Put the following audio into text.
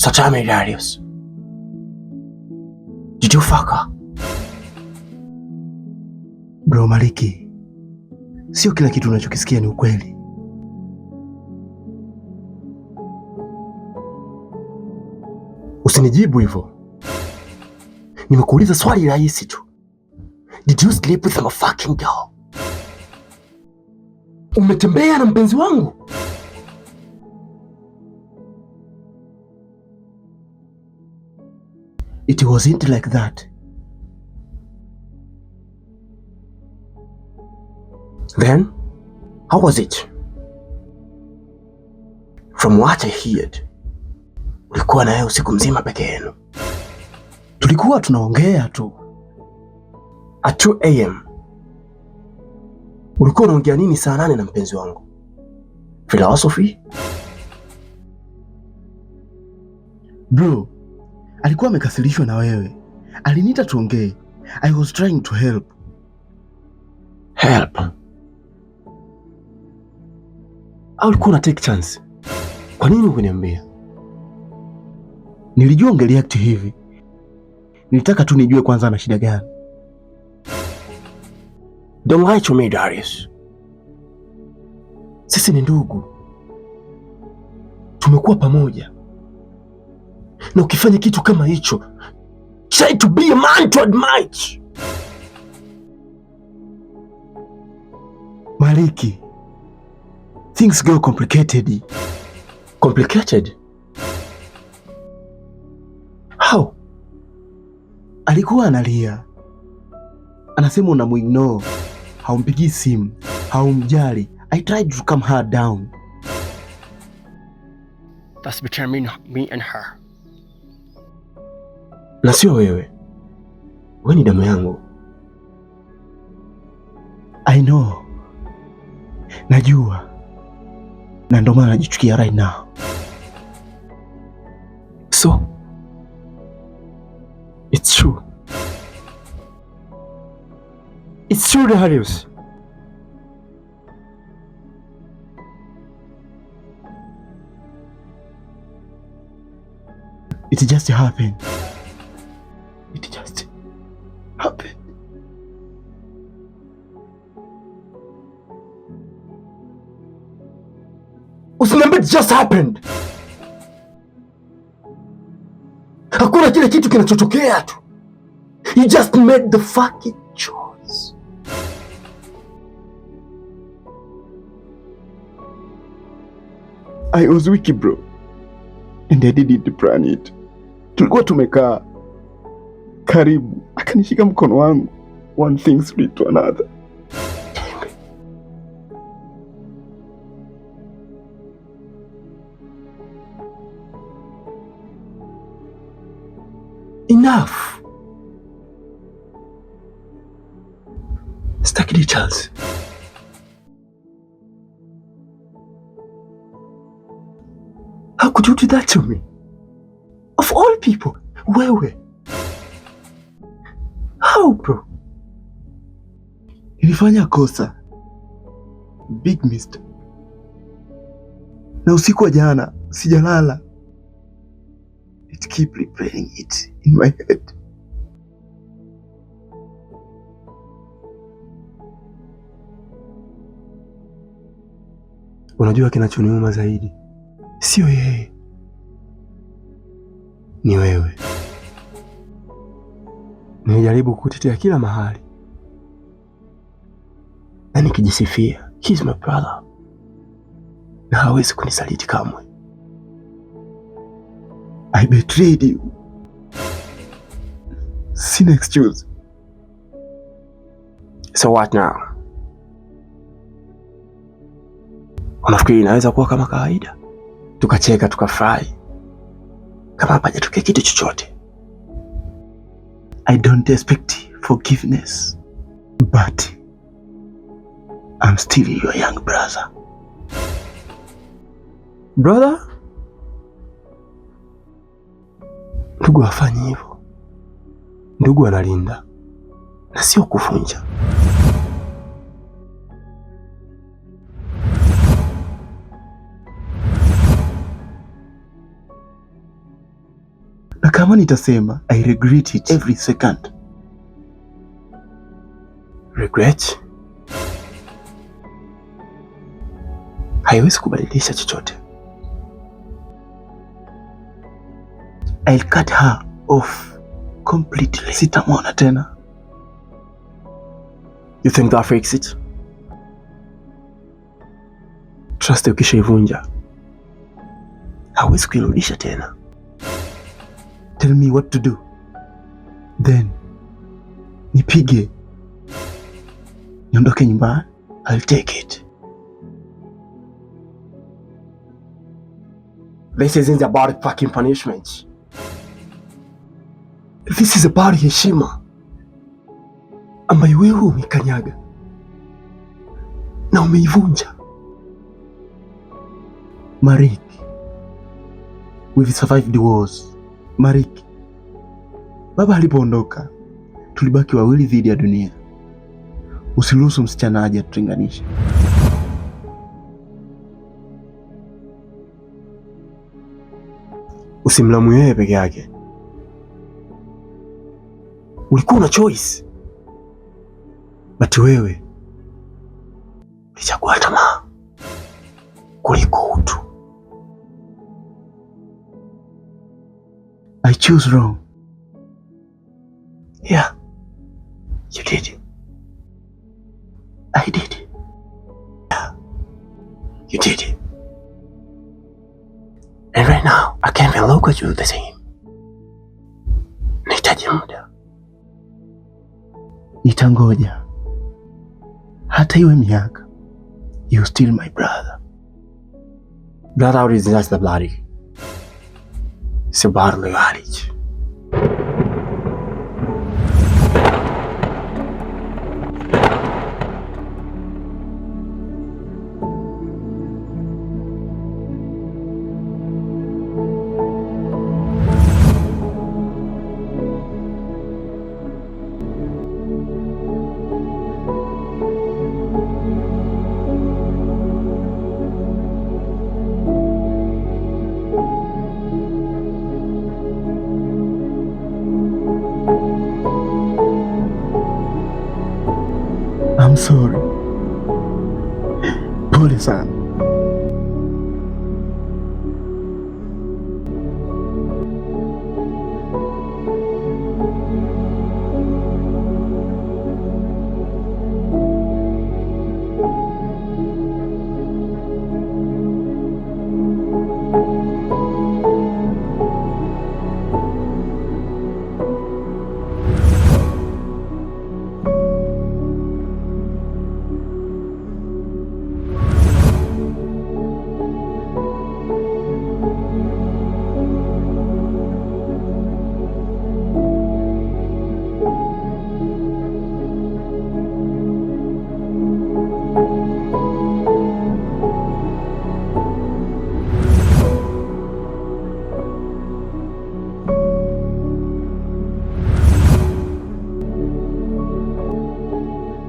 So tell me, Darius, did you fuck her? Bro Maliki, sio kila kitu unachokisikia ni ukweli. Usinijibu hivyo. Nimekuuliza swali rahisi tu. Did you sleep with a fucking girl? Umetembea na mpenzi wangu? It wasn't like that. Then, how was it? From what I heard, ulikuwa naye usiku mzima peke yenu. Tulikuwa tunaongea tu. At 2 AM. Ulikuwa unaongea nini saa 8 na mpenzi wangu? Philosophy? Bro, alikuwa amekasirishwa na wewe. Aliniita tuongee. I was trying to help. Help? Au ulikuwa una take chance? Kwa nini hukuniambia? Nilijua ungereact hivi. Nilitaka tu nijue kwanza ana shida gani. Don't lie to me, Darius. Sisi ni ndugu. Tumekuwa pamoja. Na ukifanya kitu kama hicho, try to be a man to admit. Maliki, things go complicated. Complicated? How? Alikuwa analia. Anasema unamuignore. Haumpigii simu. Haumjali. I tried to calm her down. That's between me and her. Na sio wewe. Wewe ni damu yangu. I know. Najua. Na ndio maana najichukia right now. So, it's true. It's true, Darius. It just happened. It just happened. Usiniambie it just happened. Hakuna kile kitu kinachotokea tu. You just made the fucking choice. I was weak, bro. And I didn't plan it. Tulikuwa tumekaa karibu, akanishika mkono wangu. One thing lead to another. Enough. Sitaki details. How could you do that to me? Of all people, wewe. How, bro? Nilifanya kosa. Big mistake. Na usiku wa jana sijalala. It keep replaying it in my head. Unajua kinachoniuma zaidi? Sio yeye. Ni wewe. Nilijaribu kutetea kila mahali. Na nikijisifia, he's my brother. Na hawezi kunisaliti kamwe. I betrayed you. Sina excuse. So what now? Unafikiri inaweza kuwa kama kawaida? Tukacheka, tukafurahi. Kama hapajatokea kitu chochote. I don't expect forgiveness. But I'm still your young brother. Brother? Ndugu hafanyi hivyo. Ndugu analinda na sio kuvunja. Kama nitasema I regret it every second. Regret haiwezi kubadilisha chochote. I'll cut her off completely. Sitamwona tena. You think that fixes it? Trust ukishaivunja hauwezi kuirudisha tena. Tell me what to do. Then nipige niondoke nyumbani. I'll take it. This isn't about fucking punishment. This is about heshima ambayo wewe umekanyaga na umeivunja. Marik, we've survived the wars. Marik, baba alipoondoka tulibaki wawili dhidi ya dunia. Usiruhusu msichana aje atutenganishe. Usimlamu yeye peke yake. Ulikuwa una choice, but wewe ulichagua tamaa kuliko utu. I choose wrong. Yeah, you did. I did. Yeah, you did. And right now, I can't even look at you the same. Nahitaji muda. Nitangoja. Hata iwe miaka. You're still my brother. Brotherhood is just the bloody. It's about loyalty. I'm sorry. Pole sana.